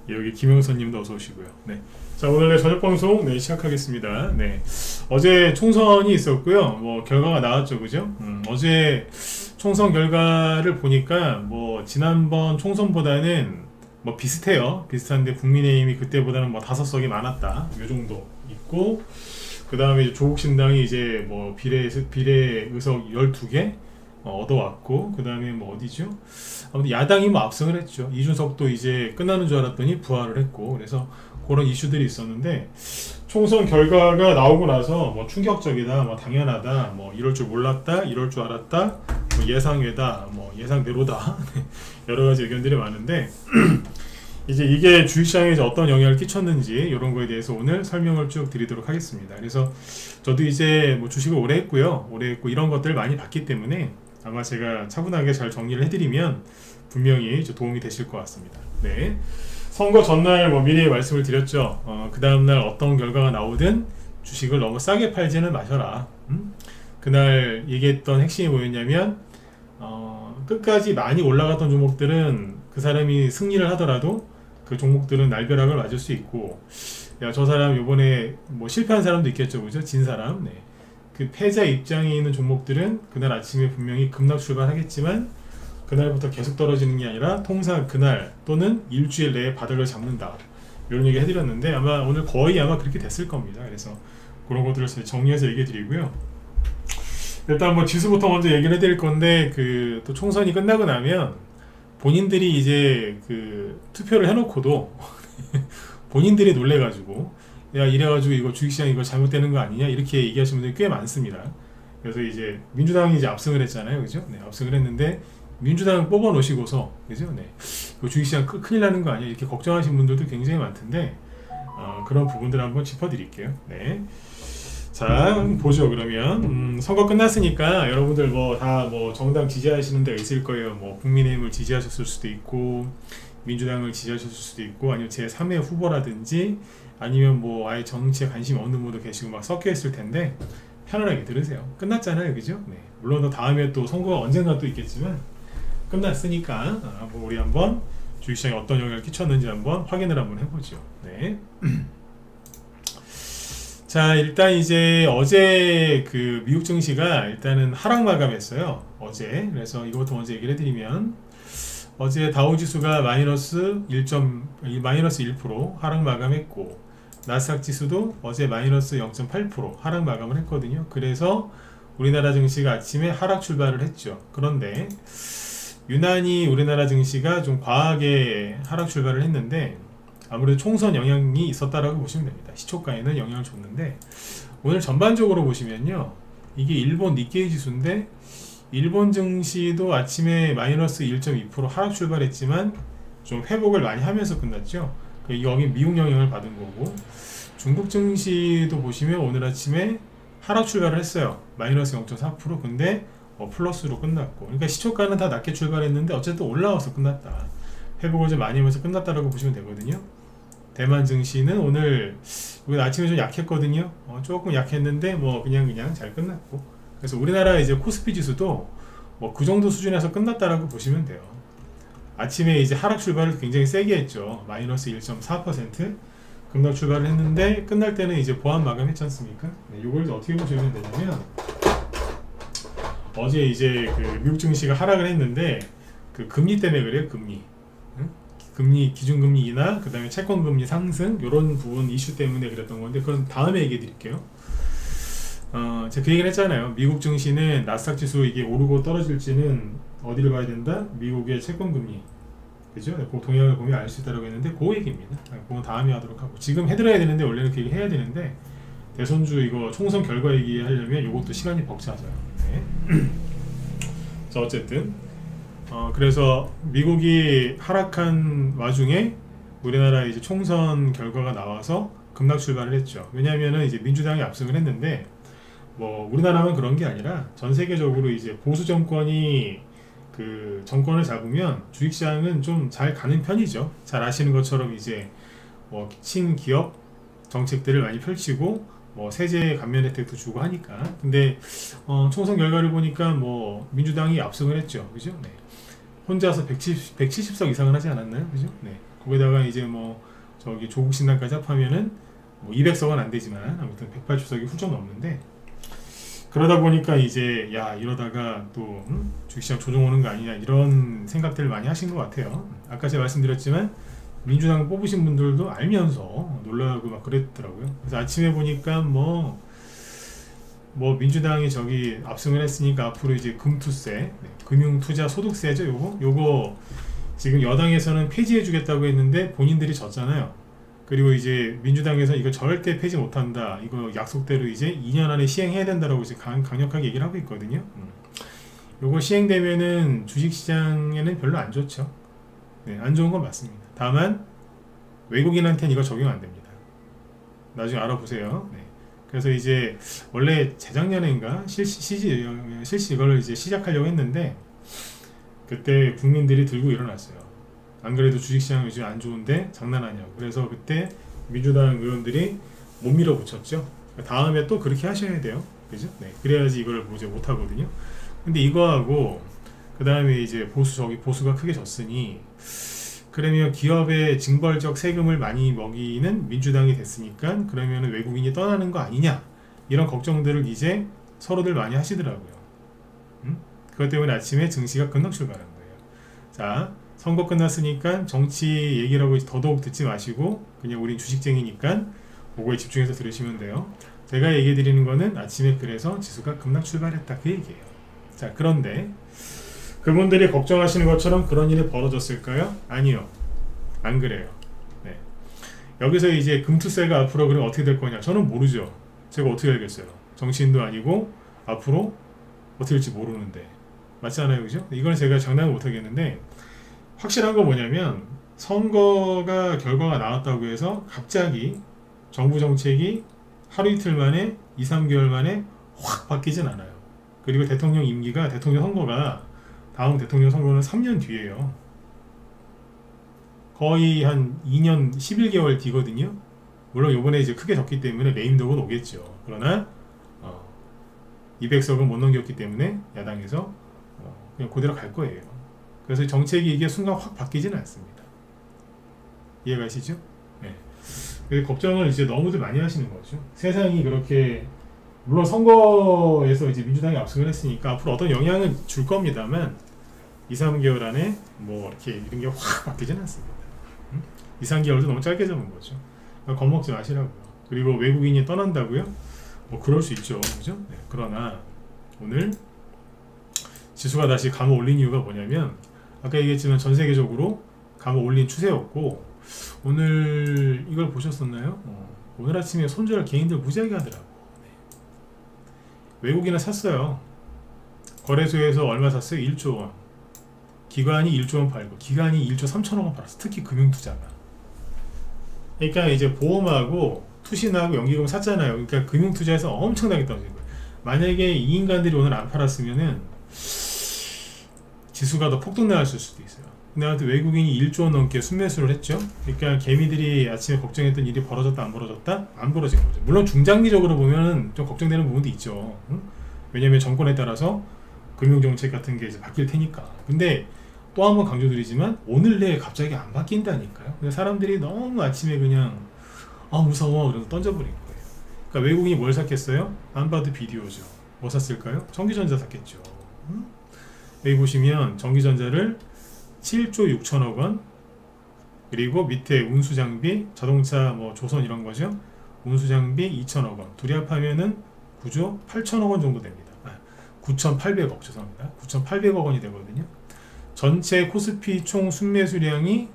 여기 김영선님도 어서 오시고요. 네. 자, 오늘의 저녁 방송 시작하겠습니다. 네. 어제 총선이 있었고요. 뭐 결과가 나왔죠, 그죠? 어제 총선 결과를 보니까 뭐 지난번 총선보다는 뭐 비슷해요. 비슷한데 국민의힘이 그때보다는 뭐 5석이 많았다. 요 정도 있고, 그 다음에 조국신당이 이제 뭐 비례 의석 12개 얻어왔고, 그 다음에 뭐 어디죠? 아무튼 야당이 뭐 압승을 했죠. 이준석도 이제 끝나는 줄 알았더니 부활을 했고, 그래서 그런 이슈들이 있었는데, 총선 결과가 나오고 나서 뭐 충격적이다, 뭐 당연하다, 뭐 이럴 줄 몰랐다, 이럴 줄 알았다, 뭐 예상외다, 뭐 예상대로다 여러 가지 의견들이 많은데 이제 이게 주식시장에 이제 어떤 영향을 끼쳤는지 이런 거에 대해서 오늘 설명을 쭉 드리도록 하겠습니다. 그래서 저도 이제 뭐 주식을 오래 했고요, 이런 것들을 많이 봤기 때문에 아마 제가 차분하게 잘 정리를 해드리면 분명히 도움이 되실 것 같습니다. 네. 선거 전날 뭐 미리 말씀을 드렸죠. 그 다음날 어떤 결과가 나오든 주식을 너무 싸게 팔지는 마셔라. 그날 얘기했던 핵심이 뭐였냐면, 끝까지 많이 올라갔던 종목들은 그 사람이 승리를 하더라도 그 종목들은 날벼락을 맞을 수 있고, 야, 저 사람 요번에 뭐 실패한 사람도 있겠죠, 그죠? 진 사람. 네. 그 패자 입장에 있는 종목들은 그날 아침에 분명히 급락 출발하겠지만 그날부터 계속 떨어지는 게 아니라 통상 그날 또는 일주일 내에 바닥을 잡는다, 이런 얘기 해드렸는데 아마 오늘 거의 아마 그렇게 됐을 겁니다. 그래서 그런 것들을 정리해서 얘기해 드리고요. 일단 뭐 지수부터 먼저 얘기를 해드릴 건데, 그 또 총선이 끝나고 나면 본인들이 이제 그 투표를 해놓고도 본인들이 놀래가지고, 야, 이래가지고 이거 주식시장 이거 잘못되는 거 아니냐, 이렇게 얘기하시는 분들이 꽤 많습니다. 그래서 이제 민주당이 이제 압승을 했잖아요, 그죠? 네, 압승을 했는데 민주당 뽑아 놓으시고서, 그죠? 네, 이거 주식시장 큰일 나는 거 아니야, 이렇게 걱정하시는 분들도 굉장히 많던데, 그런 부분들을 한번 짚어드릴게요. 네. 자, 보죠. 그러면 선거 끝났으니까 여러분들 뭐 다 뭐 정당 지지하시는 데가 있을 거예요. 뭐 국민의힘을 지지하셨을 수도 있고, 민주당을 지지하셨을 수도 있고, 아니면 제3의 후보라든지, 아니면 뭐 아예 정치에 관심이 없는 분도 계시고 막 섞여 있을 텐데 편안하게 들으세요. 끝났잖아요, 그죠? 네. 물론 다음에 또 선거가 언젠가 또 있겠지만 끝났으니까 뭐 우리 한번 주식시장에 어떤 영향을 끼쳤는지 한번 확인을 한번 해보죠. 네. 자, 일단 이제 어제 그 미국 증시가 일단은 하락 마감했어요, 어제. 그래서 이것부터 먼저 얘기를 해드리면, 어제 다우지수가 마이너스 1% 하락 마감했고, 나스닥 지수도 어제 마이너스 0.8% 하락 마감을 했거든요. 그래서 우리나라 증시가 아침에 하락 출발을 했죠. 그런데 유난히 우리나라 증시가 좀 과하게 하락 출발을 했는데, 아무래도 총선 영향이 있었다라고 보시면 됩니다. 시초가에는 영향을 줬는데, 오늘 전반적으로 보시면요, 이게 일본 니케이 지수인데 일본 증시도 아침에 마이너스 1.2% 하락 출발했지만 좀 회복을 많이 하면서 끝났죠. 여기 미국 영향을 받은 거고, 중국 증시도 보시면 오늘 아침에 하락 출발을 했어요. 마이너스 0.4%. 근데 플러스로 끝났고, 그러니까 시초가는 다 낮게 출발했는데 어쨌든 올라와서 끝났다, 회복을 좀 많이 하면서 끝났다라고 보시면 되거든요. 대만 증시는 오늘 아침에 좀 약했거든요. 조금 약했는데 뭐 그냥 잘 끝났고, 그래서 우리나라 이제 코스피 지수도 뭐 그 정도 수준에서 끝났다라고 보시면 돼요. 아침에 이제 하락 출발을 굉장히 세게 했죠. 마이너스 1.4% 급락 출발을 했는데 끝날 때는 이제 보합 마감했지 않습니까? 네, 이걸 어떻게 보시면 되냐면, 어제 이제 그 미국 증시가 하락을 했는데 그 금리 때문에 그래요. 금리, 기준금리 인하, 그 다음에 채권금리 상승, 이런 부분 이슈 때문에 그랬던 건데, 그건 다음에 얘기해 드릴게요. 제가 그 얘기를 했잖아요. 미국 증시는 나스닥 지수 이게 오르고 떨어질지는 어디를 봐야 된다? 미국의 채권금리, 그죠? 그 동향을 보면 알 수 있다고 했는데 그 얘기입니다. 그건 다음에 하도록 하고, 지금 해드려야 되는데, 원래는 그 얘기 해야 되는데 대선주 이거 총선 결과 얘기하려면 이것도 시간이 벅차져요. 네. 자, 어쨌든 그래서 미국이 하락한 와중에 우리나라 이제 총선 결과가 나와서 급락 출발을 했죠. 왜냐하면은 이제 민주당이 압승을 했는데, 뭐 우리나라만 그런 게 아니라 전 세계적으로 이제 보수 정권이 그 정권을 잡으면 주식시장은 좀 잘 가는 편이죠. 잘 아시는 것처럼 이제 뭐 친기업 정책들을 많이 펼치고 뭐 세제 감면 혜택도 주고 하니까. 근데 총선 결과를 보니까 뭐 민주당이 압승을 했죠, 그죠? 네. 혼자서 170석 이상은 하지 않았나요, 그죠? 네. 거기다가 이제 뭐 저기 조국 신당까지 합하면은 뭐 200석은 안 되지만 아무튼 180석이 훌쩍 넘는데, 그러다 보니까 이제 야 이러다가 또 주식시장 조정 오는 거 아니냐 이런 생각들을 많이 하신 것 같아요. 아까 제가 말씀드렸지만 민주당 뽑으신 분들도 알면서 놀라고 막 그랬더라고요. 그래서 아침에 보니까 뭐 민주당이 저기 압승을 했으니까 앞으로 이제 금투세, 금융투자 소득세죠. 요거 지금 여당에서는 폐지해 주겠다고 했는데 본인들이 졌잖아요. 그리고 이제 민주당에서 이거 절대 폐지 못한다, 이거 약속대로 이제 2년 안에 시행해야 된다라고 이제 강력하게 얘기를 하고 있거든요. 요거 시행되면은 주식시장에는 별로 안 좋죠. 네, 안 좋은 건 맞습니다. 다만 외국인한테는 이거 적용 안 됩니다. 나중에 알아보세요. 네. 그래서 이제 원래 재작년인가 실시 이걸 이제 시작하려고 했는데 그때 국민들이 들고 일어났어요. 안 그래도 주식시장 요즘 안 좋은데 장난하냐고. 그래서 그때 민주당 의원들이 못 밀어붙였죠. 다음에 또 그렇게 하셔야 돼요. 그죠? 네. 그래야지 이걸 이제 못 하거든요. 근데 이거하고 그 다음에 이제 보수가 크게 졌으니, 그러면 기업의 징벌적 세금을 많이 먹이는 민주당이 됐으니까 그러면 외국인이 떠나는 거 아니냐, 이런 걱정들을 이제 서로들 많이 하시더라고요. 그것 때문에 아침에 증시가 급락 출발한 거예요. 자, 선거 끝났으니까 정치 얘기라고 더더욱 듣지 마시고 그냥 우린 주식쟁이니까 그거에 집중해서 들으시면 돼요. 제가 얘기해 드리는 거는 아침에 그래서 지수가 급락 출발했다, 그 얘기예요. 자, 그런데 그분들이 걱정하시는 것처럼 그런 일이 벌어졌을까요? 아니요, 안 그래요. 네. 여기서 이제 금투세가 앞으로 그럼 어떻게 될 거냐, 저는 모르죠. 제가 어떻게 알겠어요. 정치인도 아니고 앞으로 어떻게 될지 모르는데, 맞지 않아요? 그죠? 이건 제가 장담을 못 하겠는데, 확실한 거 뭐냐면 선거가 결과가 나왔다고 해서 갑자기 정부 정책이 하루 이틀 만에 2~3개월 만에 확 바뀌진 않아요. 그리고 대통령 선거가 다음 대통령 선거는 3년 뒤에요. 거의 한 2년 11개월 뒤거든요. 물론 요번에 이제 크게 졌기 때문에 레임덕은 오겠죠. 그러나 200석은 못 넘겼기 때문에 야당에서 그냥 그대로 갈 거예요. 그래서 정책이 이게 순간 확 바뀌지는 않습니다. 이해가시죠? 네. 걱정을 이제 너무들 많이 하시는 거죠. 세상이 그렇게, 물론 선거에서 이제 민주당이 압승을 했으니까 앞으로 어떤 영향을 줄 겁니다만 2~3개월 안에 뭐 이렇게 이런 게 확 바뀌지는 않습니다. 2~3개월도 너무 짧게 잡은 거죠. 겁먹지 마시라고요. 그리고 외국인이 떠난다고요? 뭐 그럴 수 있죠. 그죠? 네. 그러나 오늘 지수가 다시 감아 올린 이유가 뭐냐면, 아까 얘기했지만 전 세계적으로 감아 올린 추세였고, 오늘 이걸 보셨었나요? 오늘 아침에 손절 개인들 무지하게 하더라고. 네. 외국인은 샀어요. 거래소에서 얼마 샀어요? 1조 원. 기관이 1조 원 팔고, 기관이 1조 3천억 원 팔았어. 특히 금융투자가. 그러니까 이제 보험하고 투신하고 연기금 샀잖아요. 그러니까 금융투자에서 엄청나게 떨어진 거예요. 만약에 이 인간들이 오늘 안 팔았으면은 지수가 더 폭등 나갔을 수도 있어요. 근데 아무튼 외국인이 1조 원 넘게 순매수를 했죠. 그러니까 개미들이 아침에 걱정했던 일이 벌어졌다 안 벌어졌다? 안 벌어진 거죠. 물론 중장기적으로 보면 좀 걱정되는 부분도 있죠. 왜냐면 정권에 따라서 금융정책 같은 게 이제 바뀔 테니까. 근데 또 한 번 강조드리지만 오늘 내에 갑자기 안 바뀐다니까요. 근데 사람들이 너무 아침에 그냥 무서워 그래서 던져버린 거예요. 그러니까 외국인이 뭘 샀겠어요? 안 봐도 비디오죠. 뭐 샀을까요? 전기전자 샀겠죠. 여기 보시면 전기전자를 7조 6천억 원, 그리고 밑에 운수장비, 자동차 뭐 조선 이런 거죠. 운수장비 2천억 원, 둘이 합하면은 9조 8천억 원 정도 됩니다. 9,800억, 죄송합니다. 9,800억 원이 되거든요. 전체 코스피 총 순매수량이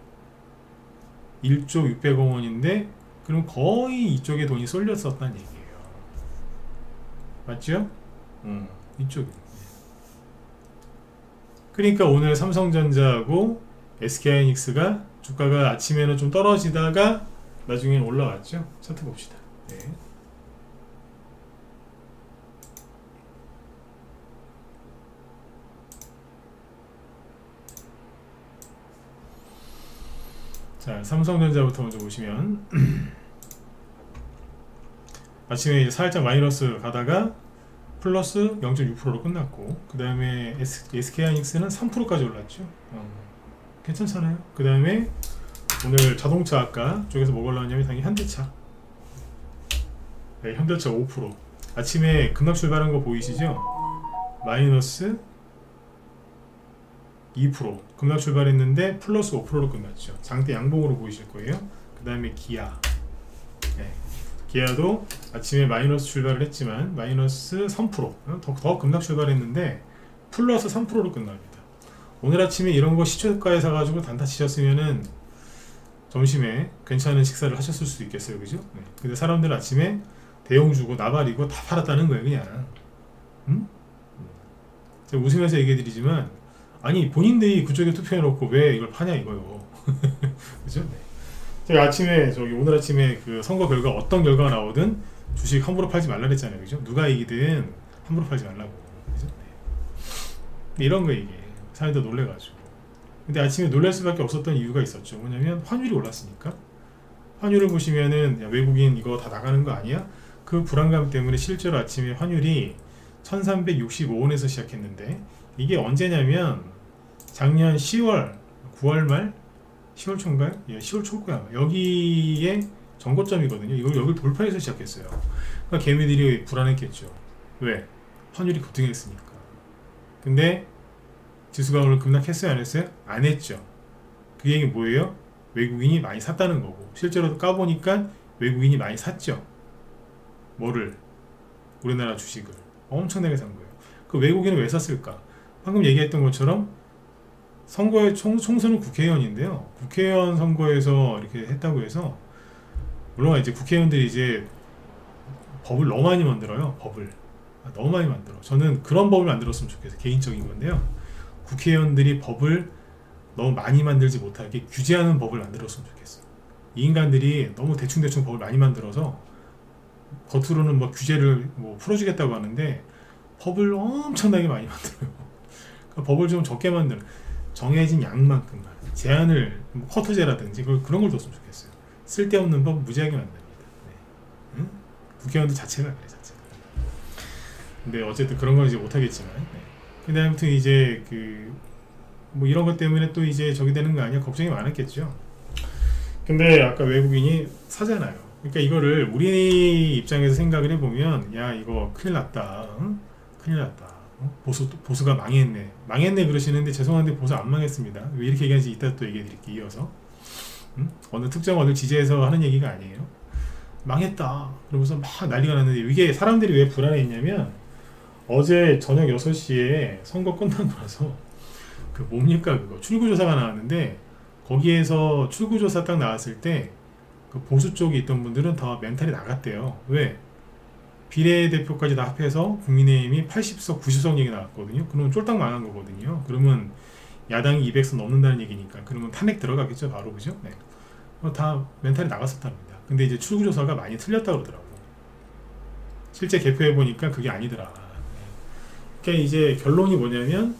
1조 600억 원인데 그럼 거의 이쪽에 돈이 쏠렸었다는 얘기예요. 맞죠? 이쪽에. 그러니까 오늘 삼성전자하고 SK하이닉스가 주가가 아침에는 좀 떨어지다가 나중에는 올라왔죠. 차트 봅시다. 네. 자, 삼성전자부터 먼저 보시면 아침에 이제 살짝 마이너스 가다가 플러스 0.6%로 끝났고, 그 다음에 SK하이닉스는 3%까지 올랐죠. 괜찮잖아요. 그 다음에 오늘 자동차 아까 쪽에서 뭐 걸렸냐면 당연히 현대차. 네, 현대차 5%. 아침에 급락 출발한 거 보이시죠? 마이너스 2% 급락 출발했는데 플러스 5%로 끝났죠. 장대 양봉으로 보이실 거예요. 그 다음에 기아. 네. 기아도 아침에 마이너스 출발을 했지만 마이너스 3% 더 급락 출발했는데 플러스 3%로 끝납니다. 오늘 아침에 이런 거 시초가에 사가지고 단타 치셨으면은 점심에 괜찮은 식사를 하셨을 수도 있겠어요, 그죠? 네. 근데 사람들 아침에 대용 주고 나발이고 다 팔았다는 거예요, 그냥. 응? 제가 웃으면서 얘기해드리지만, 아니 본인들이 그쪽에 투표해놓고 왜 이걸 파냐 이거요. 그죠? 네. 제가 아침에 오늘 아침에 그 선거 결과 어떤 결과가 나오든 주식 함부로 팔지 말라 그랬잖아요, 그죠? 누가 이기든 함부로 팔지 말라고, 그죠? 네. 이런 거 이게 사람들 놀래가지고. 근데 아침에 놀랄 수밖에 없었던 이유가 있었죠. 뭐냐면 환율이 올랐으니까. 환율을 보시면은 야, 외국인 이거 다 나가는 거 아니야? 그 불안감 때문에 실제로 아침에 환율이 1365원에서 시작했는데 이게 언제냐면 작년 10월 9월 말 10월 초인가요? 예, 10월 초고요. 여기에 전고점이거든요. 이걸 여기를 돌파해서 시작했어요. 그러니까 개미들이 불안했겠죠. 왜? 환율이 급등했으니까. 근데 지수가 오늘 급락했어요? 안 했어요? 안 했죠. 그 얘기 뭐예요? 외국인이 많이 샀다는 거고, 실제로 까보니까 외국인이 많이 샀죠. 뭐를? 우리나라 주식을 엄청나게 산 거예요. 그 외국인은 왜 샀을까? 방금 얘기했던 것처럼 선거의 총선은 국회의원인데요. 국회의원 선거에서 이렇게 했다고 해서, 물론 이제 국회의원들이 이제 법을 너무 많이 만들어요. 법을 너무 많이 만들어. 저는 그런 법을 만들었으면 좋겠어요. 개인적인 건데요. 국회의원들이 법을 너무 많이 만들지 못하게 규제하는 법을 만들었으면 좋겠어요. 이 인간들이 너무 대충대충 법을 많이 만들어서 겉으로는 뭐 규제를 뭐 풀어주겠다고 하는데 법을 엄청나게 많이 만들어요. 그러니까 법을 좀 적게 만들어 정해진 양만큼만 제한을 뭐 커트제라든지 그런 걸 뒀으면 좋겠어요. 쓸데없는 법 무지하게 만듭니다. 네. 응? 국회의원들 자체가 그래, 자체가. 근데 어쨌든 그런 건 이제 못하겠지만. 네. 근데 아무튼 이제 뭐 이런 것 때문에 또 이제 저기 되는 거 아니야 걱정이 많았겠죠. 근데 아까 외국인이 사잖아요. 그러니까 이거를 우리 입장에서 생각을 해보면 야 이거 큰일 났다. 응? 큰일 났다. 보수가 망했네 그러시는데 죄송한데 보수 안 망했습니다. 왜 이렇게 얘기하는지 이따 또 얘기해 드릴게요. 이어서 어느 특정 어느 지지해서 하는 얘기가 아니에요. 망했다 그러면서 막 난리가 났는데 이게 사람들이 왜 불안해했냐면 어제 저녁 6시에 선거 끝나고 나서 그 뭡니까 그거 출구조사가 나왔는데 거기에서 출구조사 딱 나왔을 때 그 보수 쪽에 있던 분들은 다 멘탈이 나갔대요. 왜? 비례대표까지 다 합해서 국민의힘이 80석 90석 얘기 나왔거든요. 그러면 쫄딱 망한 거거든요. 그러면 야당이 200석 넘는다는 얘기니까 그러면 탄핵 들어가겠죠 바로. 그죠? 네. 다 멘탈이 나갔었답니다. 근데 이제 출구조사가 많이 틀렸다 그러더라고요. 실제 개표해보니까 그게 아니더라. 그러니까 이제 결론이 뭐냐면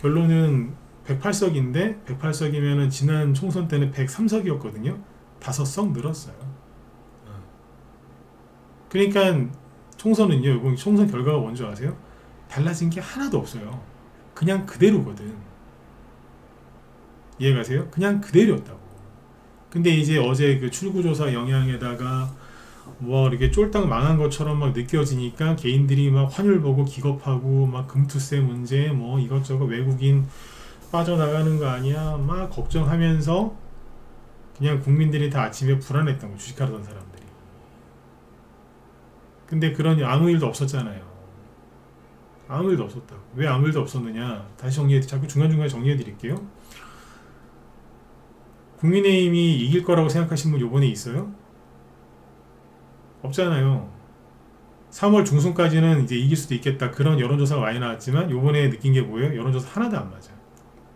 결론은 108석인데 108석이면은 지난 총선 때는 103석이었거든요. 5석 늘었어요. 그러니까 총선은요, 이번 총선 결과가 뭔지 아세요? 달라진 게 하나도 없어요. 그냥 그대로거든. 이해가세요? 그냥 그대로였다고. 근데 이제 어제 그 출구조사 영향에다가 뭐 이렇게 쫄딱 망한 것처럼 막 느껴지니까 개인들이 막 환율 보고 기겁하고 막 금투세 문제 뭐 이것저것 외국인 빠져나가는 거 아니야 막 걱정하면서 그냥 국민들이 다 아침에 불안했던 거, 주식하던 사람들이. 근데 그런 아무 일도 없었잖아요. 아무 일도 없었다고. 왜 아무 일도 없었느냐? 다시 자꾸 중간중간에 정리해 드릴게요. 국민의힘이 이길 거라고 생각하신 분 요번에 있어요? 없잖아요. 3월 중순까지는 이제 이길 수도 있겠다. 그런 여론조사가 많이 나왔지만 요번에 느낀 게 뭐예요? 여론조사 하나도 안 맞아.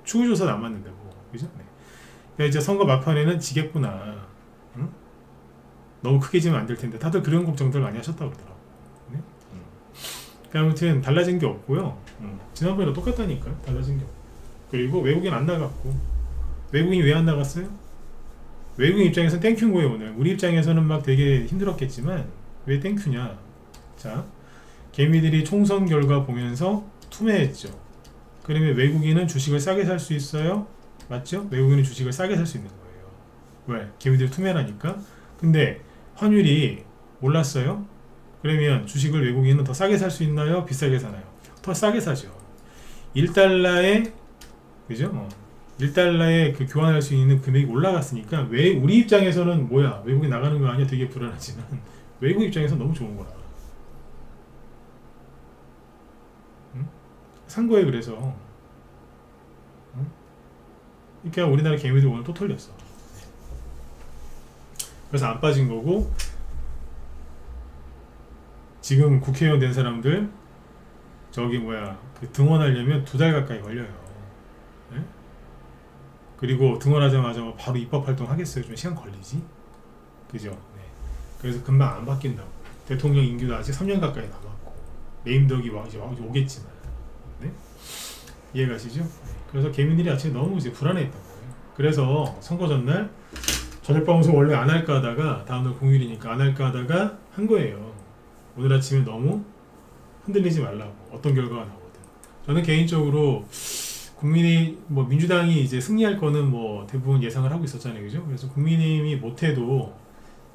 추후조사도 안 맞는다고. 그죠? 네. 그러니까 이제 선거 막판에는 지겠구나. 응? 너무 크게 지면 안 될 텐데. 다들 그런 걱정들 많이 하셨다고 그러더라고요. 네? 그러니까 아무튼 달라진 게 없고요. 지난번에도 똑같다니까요. 달라진 게 없고. 그리고 외국인 안 나갔고. 외국인이 왜 안 나갔어요? 외국인 입장에서는 땡큐인 거예요. 오늘 우리 입장에서는 막 되게 힘들었겠지만 왜 땡큐냐. 자, 개미들이 총선 결과 보면서 투매했죠. 그러면 외국인은 주식을 싸게 살 수 있어요? 맞죠? 외국인은 주식을 싸게 살 수 있는 거예요. 왜? 개미들이 투명하니까. 근데 환율이 올랐어요? 그러면 주식을 외국인은 더 싸게 살 수 있나요? 비싸게 사나요? 더 싸게 사죠. 1달러에 그죠? 1달러에 그 교환할 수 있는 금액이 올라갔으니까 왜 우리 입장에서는 뭐야 외국에 나가는 거 아니야 되게 불안하지만 외국 입장에서 너무 좋은 거라. 응? 산 거예요. 그래서 응? 그러니까 우리나라 개미들 오늘 또 털렸어. 그래서 안 빠진 거고 지금 국회의원 된 사람들 저기 뭐야 그 등원하려면 2달 가까이 걸려요. 네? 그리고 등원하자마자 바로 입법 활동 하겠어요? 좀 시간 걸리지? 그죠? 네. 그래서 금방 안 바뀐다고. 대통령 임기도 아직 3년 가까이 남았고 레임덕이 이제 오겠지만 네? 이해가시죠? 네. 그래서 개미들이 아침에 너무 이제 불안해했던 거예요. 그래서 선거 전날 저녁 방송 원래 안 할까 하다가 다음날 공휴일이니까 안 할까 하다가 한 거예요. 오늘 아침에 너무 흔들리지 말라고. 어떤 결과가 나오든. 저는 개인적으로 국민이 뭐 민주당이 이제 승리할 거는 뭐 대부분 예상을 하고 있었잖아요. 그죠? 그래서 국민의힘이 못해도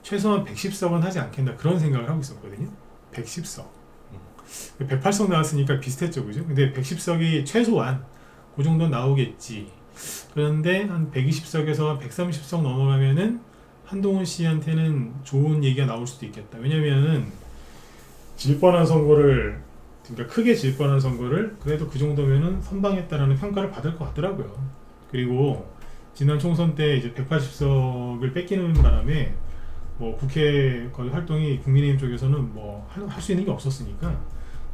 최소한 110석은 하지 않겠나 그런 생각을 하고 있었거든요. 110석. 108석 나왔으니까 비슷했죠. 그죠? 근데 110석이 최소한 그 정도 나오겠지. 그런데 한 120석에서 130석 넘어가면은 한동훈 씨한테는 좋은 얘기가 나올 수도 있겠다. 왜냐면은 질 뻔한 선거를 그러니까 크게 질 뻔한 선거를 그래도 그 정도면은 선방했다라는 평가를 받을 것 같더라고요. 그리고 지난 총선 때 이제 180석을 뺏기는 바람에 뭐 국회 거의 활동이 국민의힘 쪽에서는 뭐 할 수 있는 게 없었으니까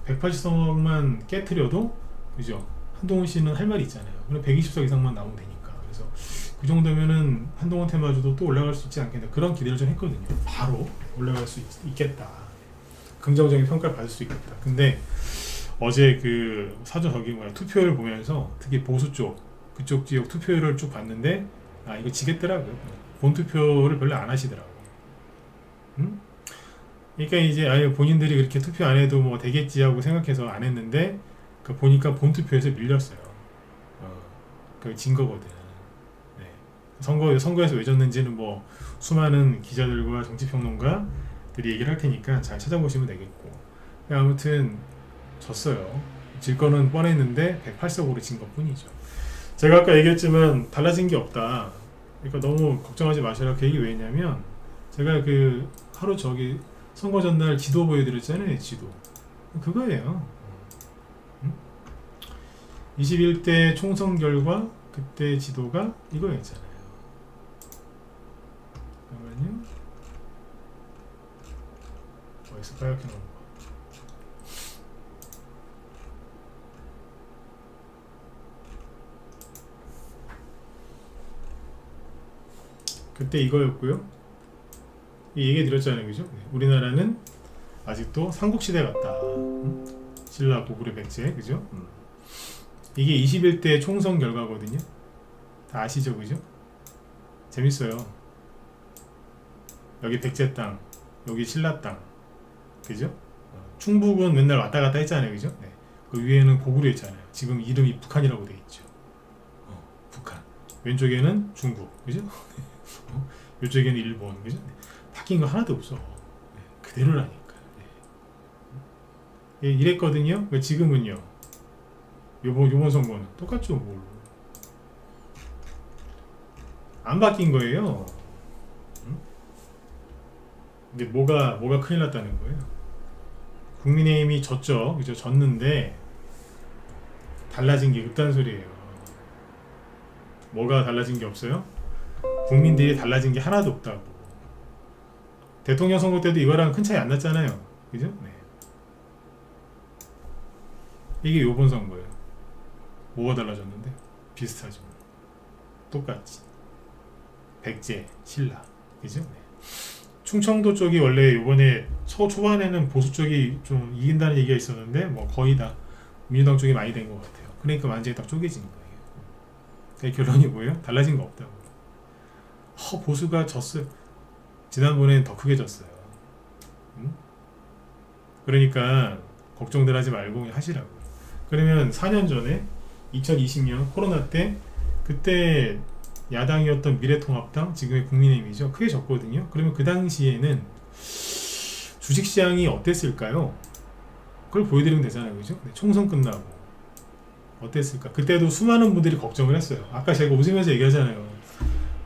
180석만 깨트려도 그죠? 한동훈 씨는 할 말이 있잖아요. 그럼 120석 이상만 나오면 되니까. 그래서 그 정도면은 한동훈 테마주도 또 올라갈 수 있지 않겠나 그런 기대를 좀 했거든요. 바로 올라갈 수 있겠다. 긍정적인 평가를 받을 수 있겠다. 근데 어제 그 사전 저기 뭐야 투표를 보면서 특히 보수 쪽 그쪽 지역 투표율을 쭉 봤는데 아 이거 지겠더라고요. 본 투표를 별로 안 하시더라고. 응? 그러니까 이제 아예 본인들이 그렇게 투표 안 해도 뭐 되겠지 하고 생각해서 안 했는데 그 보니까 본 투표에서 밀렸어요. 그 진 거거든. 네. 선거에서 왜 졌는지는 뭐 수많은 기자들과 정치평론가들이 얘기를 할 테니까 잘 찾아보시면 되겠고. 아무튼 졌어요. 질 거는 뻔했는데 108석으로 진 것 뿐이죠. 제가 아까 얘기했지만 달라진 게 없다. 그러니까 너무 걱정하지 마시라. 그 얘기 왜 했냐면 제가 그 하루 저기 선거 전날 지도 보여드렸잖아요. 지도. 그거예요. 21대 총선 결과 그때 지도가 이거였잖아요. 잠깐만요. 어디서 빨갛게 나오는 거. 그때 이거였고요. 이 얘기 드렸잖아요. 그죠? 우리나라는 아직도 삼국시대 같다. 신라, 고구려, 백제. 그죠? 이게 21대 총선 결과거든요. 다 아시죠? 그죠? 재밌어요. 여기 백제 땅, 여기 신라 땅. 그죠? 충북은 맨날 왔다 갔다 했잖아요. 그죠? 네. 그 위에는 고구려 있잖아요. 지금 이름이 북한이라고 되어 있죠. 북한. 왼쪽에는 중국. 그죠? 이쪽에는 일본. 그죠? 바뀐 거 하나도 없어. 네. 그대로라니까. 네. 이랬거든요. 지금은요. 요번 선거는 똑같죠. 뭘. 안 바뀐 거예요. 근데 뭐가 큰일 났다는 거예요. 국민의힘이 졌죠. 그죠? 졌는데 달라진 게 없다는 소리예요. 뭐가 달라진 게 없어요? 국민들이 달라진 게 하나도 없다고. 대통령 선거 때도 이거랑 큰 차이 안 났잖아요. 그죠? 네. 이게 요번 선거예요. 뭐가 달라졌는데? 비슷하죠. 똑같지. 백제, 신라. 그죠? 네. 충청도 쪽이 원래 요번에 초반에는 보수 쪽이 좀 이긴다는 얘기가 있었는데 뭐 거의 다 민주당 쪽이 많이 된 것 같아요. 그러니까 완전히 딱 쪼개진 거예요. 그 결론이 뭐예요? 달라진 거 없다고. 보수가 졌어요. 지난번엔 더 크게 졌어요. 응? 그러니까 걱정들 하지 말고 그냥 하시라고. 그러면 4년 전에 2020년 코로나 때 그때 야당이었던 미래통합당, 지금의 국민의힘이죠. 크게 졌거든요. 그러면 그 당시에는 주식시장이 어땠을까요? 그걸 보여드리면 되잖아요. 그죠? 총선 끝나고 어땠을까? 그때도 수많은 분들이 걱정을 했어요. 아까 제가 웃으면서 얘기하잖아요.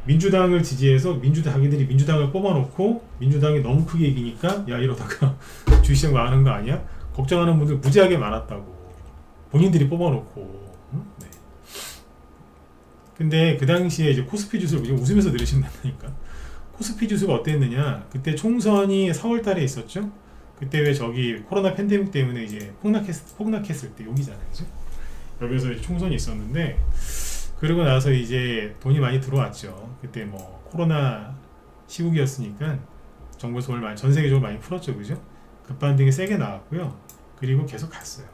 민주당을 지지해서 자기들이 민주당을 뽑아놓고 민주당이 너무 크게 이기니까 야 이러다가 주식시장 망하는 거 아니야? 걱정하는 분들 무지하게 많았다고. 본인들이 뽑아놓고. 네. 근데 그 당시에 이제 코스피 지수를 웃으면서 들으시면 된다니까. 코스피 지수가 어땠느냐? 그때 총선이 4월달에 있었죠. 그때 왜 저기 코로나 팬데믹 때문에 이제 폭락했을 때 여기잖아요, 그죠? 여기서 이제 총선이 있었는데 그러고 나서 이제 돈이 많이 들어왔죠. 그때 뭐 코로나 시국이었으니까 정부에서 돈을 많이 전 세계적으로 많이 풀었죠, 그죠? 급반등이 세게 나왔고요. 그리고 계속 갔어요.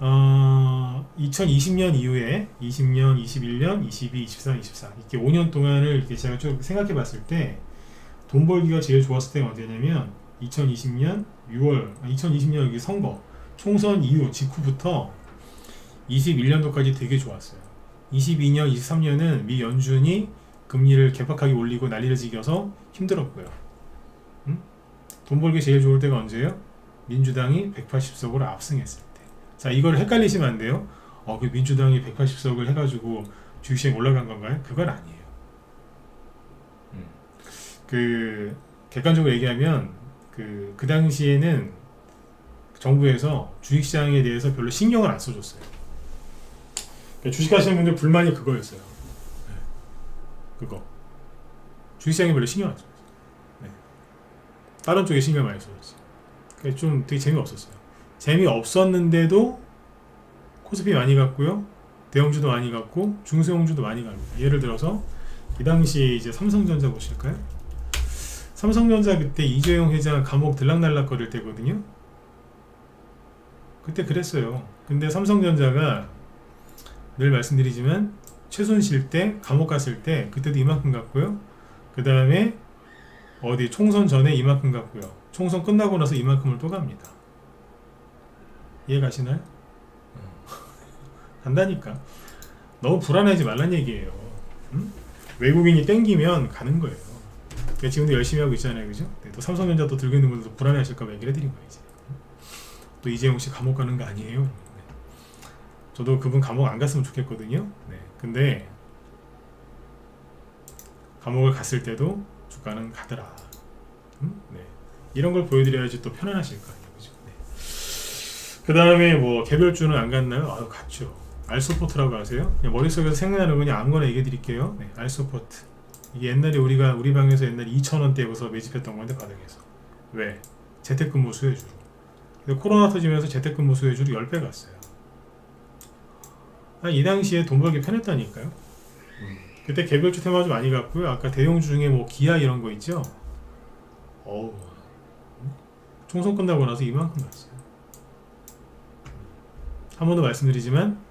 2020년 이후에 20년, 21년, 22, 23, 24 이렇게 5년 동안을 이렇게 제가 쭉 생각해 봤을 때 돈 벌기가 제일 좋았을 때가 언제냐면 2020년 6월 2020년 여기 선거 총선 이후 직후부터 21년도까지 되게 좋았어요. 22년, 23년은 미 연준이 금리를 개박하게 올리고 난리를 지겨서 힘들었고요. 돈 벌기 제일 좋을 때가 언제예요? 민주당이 180석으로 압승했을 때. 자, 이걸 헷갈리시면 안 돼요. 그 민주당이 180석을 해가지고 주식시장이 올라간 건가요? 그건 아니에요. 객관적으로 얘기하면 그 당시에는 정부에서 주식시장에 대해서 별로 신경을 안 써줬어요. 그러니까 주식하시는 분들 불만이 그거였어요. 네. 그거. 주식시장에 별로 신경 안 써줬어요. 네. 다른 쪽에 신경 많이 써줬어요. 그러니까 좀 되게 재미없었어요. 재미없었는데도 코스피 많이 갔고요. 대형주도 많이 갔고 중소형주도 많이 갑니다. 예를 들어서 이 당시 이제 삼성전자 보실까요? 삼성전자 그때 이재용 회장 감옥 들락날락거릴 때거든요. 그때 그랬어요. 근데 삼성전자가 늘 말씀드리지만 최순실 때 감옥 갔을 때 그때도 이만큼 갔고요. 그 다음에 어디 총선 전에 이만큼 갔고요. 총선 끝나고 나서 이만큼을 또 갑니다. 이해 가시나요? 간다니까. 너무 불안하지 말란 얘기예요. 응? 외국인이 땡기면 가는 거예요. 지금도 열심히 하고 있잖아요, 그죠? 네, 또 삼성전자 또 들고 있는 분들도 불안해하실까 봐 얘기를 해드린 거예요. 이제. 또 이재용 씨 감옥 가는 거 아니에요? 네. 저도 그분 감옥 안 갔으면 좋겠거든요. 네. 근데 감옥을 갔을 때도 주가는 가더라. 네. 이런 걸 보여드려야지 또 편안하실 거 아니에요, 그죠? 네. 그 다음에 뭐 개별주는 안 갔나요? 갔죠. 알소포트라고 아세요? 그냥 머릿속에서 생각나는 거 그냥 아무거나 얘기해 드릴게요. 네. 알소포트. 이게 옛날에 우리 방에서 옛날에 2,000원대여서 매집했던 건데 바닥에서. 왜? 재택근무 수혜주로. 근데 코로나 터지면서 재택근무 수혜주로 10배 갔어요. 이 당시에 돈 벌기 편했다니까요. 그때 개별주 테마주 많이 갔고요. 아까 대형주 중에 뭐 기아 이런 거 있죠? 총선 끝나고 나서 이만큼 갔어요. 한 번 더 말씀드리지만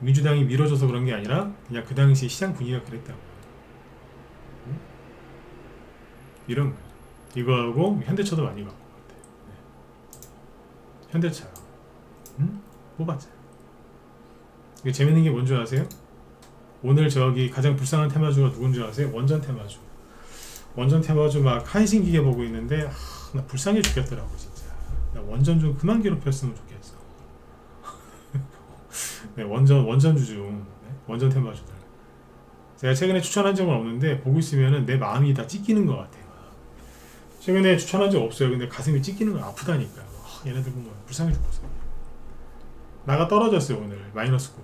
민주당이 밀어줘서 그런 게 아니라 그냥 그 당시 시장 분위기가 그랬다고. 이런 거예요. 이거하고 현대차도 많이 갖고 같아요. 네. 현대차요. 뽑았잖아요. 이게 재밌는 게 뭔지 아세요? 오늘 저기 가장 불쌍한 테마주가 누군지 아세요? 원전 테마주. 원전 테마주 막 한신기계 보고 있는데 나 불쌍해 죽겠더라고 진짜. 나 원전 좀 그만 괴롭혔으면 좋겠어. 네, 원전주 중 네? 원전 테마주들. 제가 최근에 추천한 적은 없는데 보고 있으면은 내 마음이 다 찢기는 것 같아요. 최근에 추천한 적 없어요. 근데 가슴이 찢기는 건 아프다니까요. 얘네들 보면 불쌍해 죽겠어. 나가 떨어졌어요. 오늘 마이너스 9%.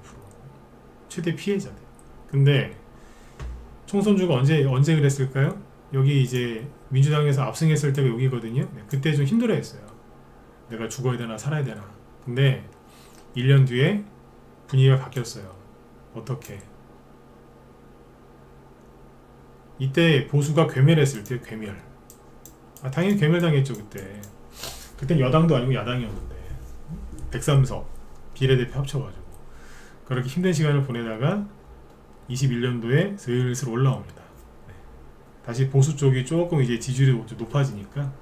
최대 피해자들. 근데 총선주가 언제 그랬을까요? 여기 이제 민주당에서 압승했을 때가 여기거든요. 네, 그때 좀 힘들어했어요. 내가 죽어야 되나 살아야 되나. 근데 1년 뒤에 분위기가 바뀌었어요. 어떻게? 이때 보수가 괴멸했을 때 괴멸. 당연히 괴멸당했죠 그때. 그땐 여당도 아니고 야당이었는데 103석 비례대표 합쳐가지고 그렇게 힘든 시간을 보내다가 21년도에 슬슬 올라옵니다. 네. 다시 보수 쪽이 조금 이제 지지율이 높아지니까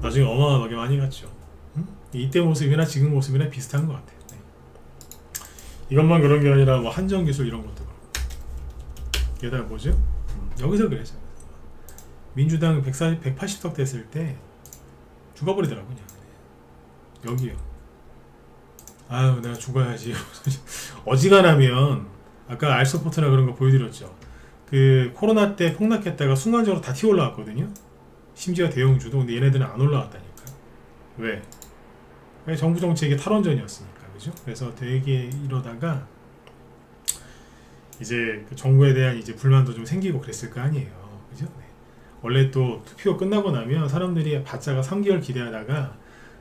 나중에 어마어마하게 많이 갔죠. 이때 모습이나 지금 모습이나 비슷한 것 같아요. 네. 이것만 그런 게 아니라 뭐 한정기술 이런 것도 그렇고. 게다가 뭐죠? 여기서 그래서 민주당 180석 됐을 때 죽어버리더라고 그냥. 여기요. 아유 내가 죽어야지. 어지간하면 아까 알서포트나 그런 거 보여드렸죠. 그 코로나 때 폭락했다가 순간적으로 다 튀어 올라왔거든요. 심지어 대형주도. 근데 얘네들은 안 올라왔다니까. 왜? 정부 정책의 탈원전이었으니까. 그죠? 그래서 되게 이러다가 이제 그 정부에 대한 이제 불만도 좀 생기고 그랬을 거 아니에요. 그죠? 네. 원래 또 투표 끝나고 나면 사람들이 받자가 3개월 기대하다가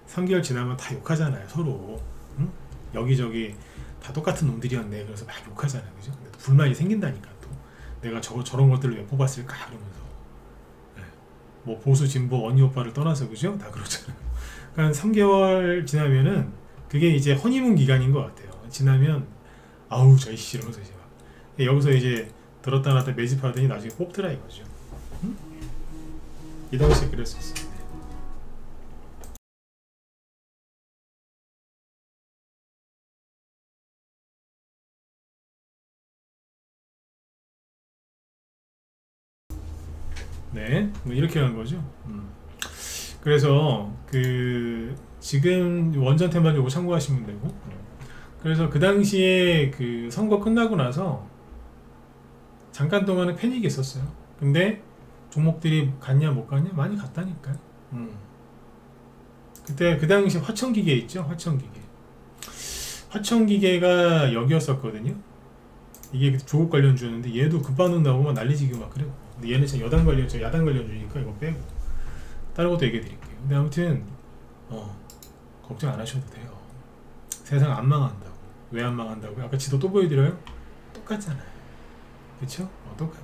3개월 지나면 다 욕하잖아요. 서로. 응? 여기저기 다 똑같은 놈들이었네. 그래서 막 욕하잖아요. 그죠? 근데 불만이 생긴다니까 또. 내가 저런 것들을 왜 뽑았을까? 그러면서. 네. 뭐 보수, 진보, 언니, 오빠를 떠나서 그죠? 다 그렇잖아요. 그러니까 3개월 지나면은 그게 이제 허니문 기간인 것 같아요. 지나면 아우 저이씨 이러면서 이제 막 여기서 이제 들었다 놨다 매집하더니 나중에 뽑더라 이거죠. 응? 이 당시에 그랬었어요. 네, 뭐 이렇게 한 거죠. 그래서 그 지금 원전 테마 요거 참고하시면 되고. 그래서 그 당시에 그 선거 끝나고 나서 잠깐 동안은 패닉이 있었어요. 근데 종목들이 갔냐 못 갔냐 많이 갔다니까요. 그때 그 당시 화천기계 있죠. 화천기계가 여기였었거든요. 이게 조국 관련주였는데 얘도 급반응 나오고 난리지고 막 그래요. 근데 얘는 진짜 야당 관련주니까 이거 빼고 다른 것도 얘기해 드릴게요. 근데 아무튼 걱정 안 하셔도 돼요. 세상 안 망한다고. 왜 안 망한다고요? 아까 지도 또 보여드려요? 똑같잖아요. 그쵸? 똑같아.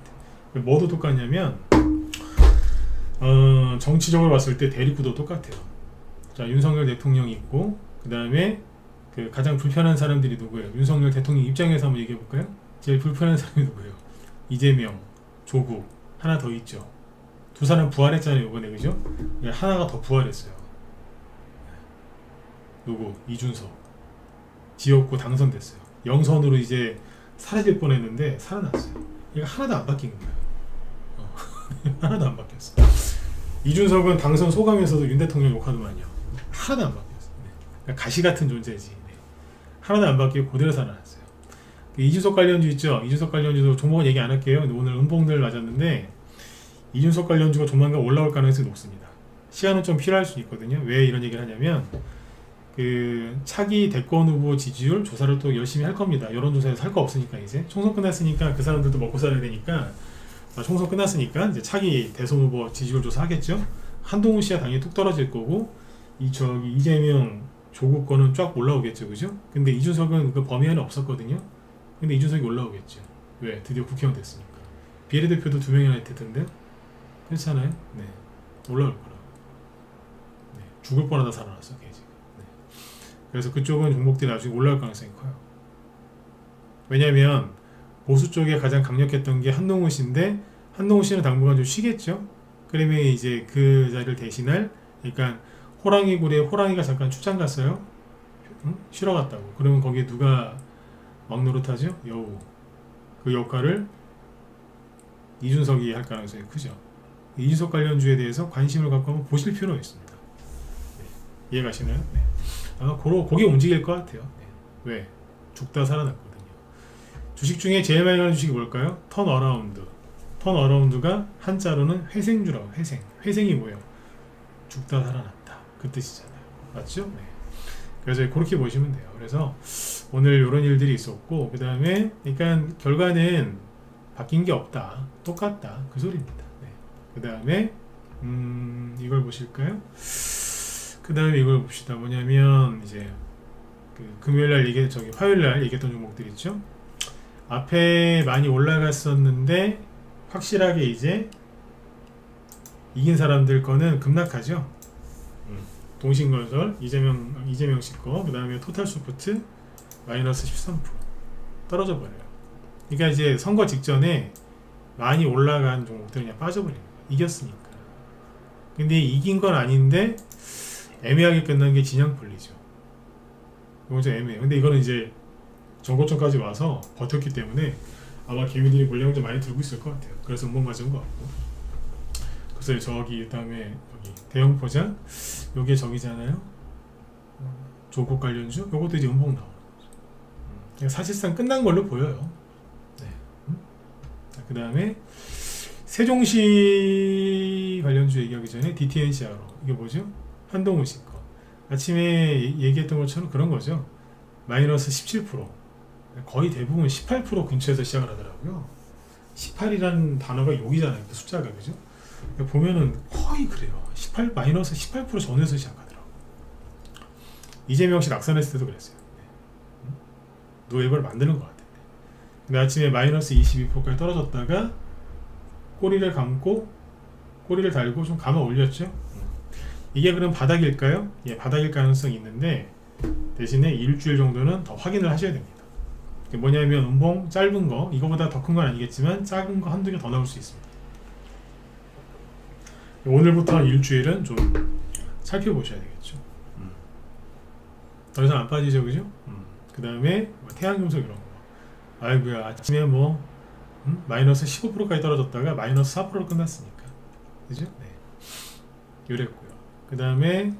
뭐도 똑같냐면 정치적으로 봤을 때 대립구도 똑같아요. 자, 윤석열 대통령이 있고 그 다음에 그 가장 불편한 사람들이 누구예요? 윤석열 대통령 입장에서 한번 얘기해 볼까요? 제일 불편한 사람이 누구예요? 이재명, 조국, 하나 더 있죠. 두 사람 부활했잖아요 이번에. 그죠? 하나가 더 부활했어요. 누구? 이준석. 지역구 당선됐어요. 영선으로 이제 사라질 뻔했는데 살아났어요. 이거 하나도 안 바뀐 거예요. 하나도 안 바뀌었어. 이준석은 당선 소감에서도 윤 대통령 욕하더만요. 하나도 안 바뀌었어. 네. 그러니까 가시 같은 존재지. 네. 하나도 안 바뀌고 그대로 살아났어요. 이준석 관련주 있죠. 이준석 관련주도 종목은 얘기 안 할게요. 오늘 음봉들 맞았는데 이준석 관련주가 조만간 올라올 가능성이 높습니다. 시간은 좀 필요할 수 있거든요. 왜 이런 얘기를 하냐면 그 차기 대권 후보 지지율 조사를 또 열심히 할 겁니다. 여론조사에서 할 거 없으니까 이제 총선 끝났으니까 그 사람들도 먹고 살아야 되니까 총선 끝났으니까 이제 차기 대선 후보 지지율 조사 하겠죠. 한동훈 씨가 당연히 뚝 떨어질 거고 이재명 조국 거는 쫙 올라오겠죠. 그죠? 근데 이준석은 그 범위 안에 없었거든요. 근데 이준석이 올라오겠죠. 왜? 드디어 국회의원 됐으니까. 비례대표도 2명이나 됐던데 그렇잖아요. 네. 올라올 거라고. 네. 죽을 뻔하다 살아났어 걔 지금. 네. 그래서 그쪽은 종목들이 나중에 올라올 가능성이 커요. 왜냐면 보수 쪽에 가장 강력했던 게 한동훈 씨인데 한동훈 씨는 당분간 좀 쉬겠죠. 그러면 이제 그 자리를 대신할, 그러니까 호랑이 굴에 호랑이가 잠깐 출장 갔어요. 응? 쉬러 갔다고. 그러면 거기에 누가 막노릇하죠? 여우. 그 역할을 이준석이 할 가능성이 크죠. 이준석 관련주에 대해서 관심을 갖고 한번 보실 필요가 있습니다. 네. 이해가시나요? 네. 아마 그게 움직일 것 같아요. 네. 왜? 죽다 살아났거든요. 주식 중에 제일 많이 가는 주식이 뭘까요? 턴어라운드. 턴어라운드가 한자로는 회생주라고. 회생이 뭐예요? 죽다 살아났다. 그 뜻이잖아요. 맞죠? 네. 그래서 그렇게 보시면 돼요. 그래서 오늘 이런 일들이 있었고, 그 다음에 그러니까 결과는 바뀐 게 없다. 똑같다. 그 소리입니다. 네. 그 다음에 이걸 보실까요? 그 다음에 이걸 봅시다. 뭐냐면 이제 그 금요일날 화요일날 얘기했던 종목들 있죠. 앞에 많이 올라갔었는데 확실하게 이제 이긴 사람들 거는 급락하죠. 동신건설, 이재명 씨 거, 그 다음에 토탈소프트 마이너스 13% 떨어져 버려요. 그러니까 이제 선거 직전에 많이 올라간 종목들은 그냥 빠져버립니다. 이겼으니까. 근데 이긴 건 아닌데 애매하게 끝난 게 진양폴리죠. 이거 좀 애매해요. 근데 이거는 이제 정거점까지 와서 버텼기 때문에 아마 개미들이 물량 좀 많이 들고 있을 것 같아요. 그래서 음봉 맞은 것 같고. 그래서 저기 그다음에 여기 대형 포장 요게 저기잖아요. 조국 관련주 요것도 이제 음봉 나오는 거죠. 사실상 끝난 걸로 보여요. 네. 그 다음에 세종시 관련주 얘기하기 전에 DTNCR로 이게 뭐죠? 한동훈 씨 거. 아침에 얘기했던 것처럼 그런 거죠. 마이너스 17%. 거의 대부분 18% 근처에서 시작을 하더라고요. 18이라는 단어가 여기잖아요. 그 숫자가, 그죠? 보면은 거의 그래요. 마이너스 18% 전에서 시작하더라고요. 이재명 씨 낙선했을 때도 그랬어요. 노예벌 만드는 것 같아요. 근데 아침에 마이너스 22%까지 떨어졌다가 꼬리를 감고 꼬리를 달고 좀 감아 올렸죠. 이게 그럼 바닥일까요? 예, 바닥일 가능성이 있는데 대신에 일주일 정도는 더 확인을 하셔야 됩니다. 그게 뭐냐면 음봉 짧은 거, 이거보다 더 큰 건 아니겠지만 작은 거 한두 개 더 나올 수 있습니다. 오늘부터 일주일은 좀 살펴보셔야 되겠죠. 더 이상 안 빠지죠, 그죠? 그 다음에 뭐 태양금속 이런 거. 아이고야, 아침에 뭐 마이너스 15%까지 떨어졌다가 마이너스 4%로 끝났으니까, 그죠? 네. 이랬고요. 그 다음에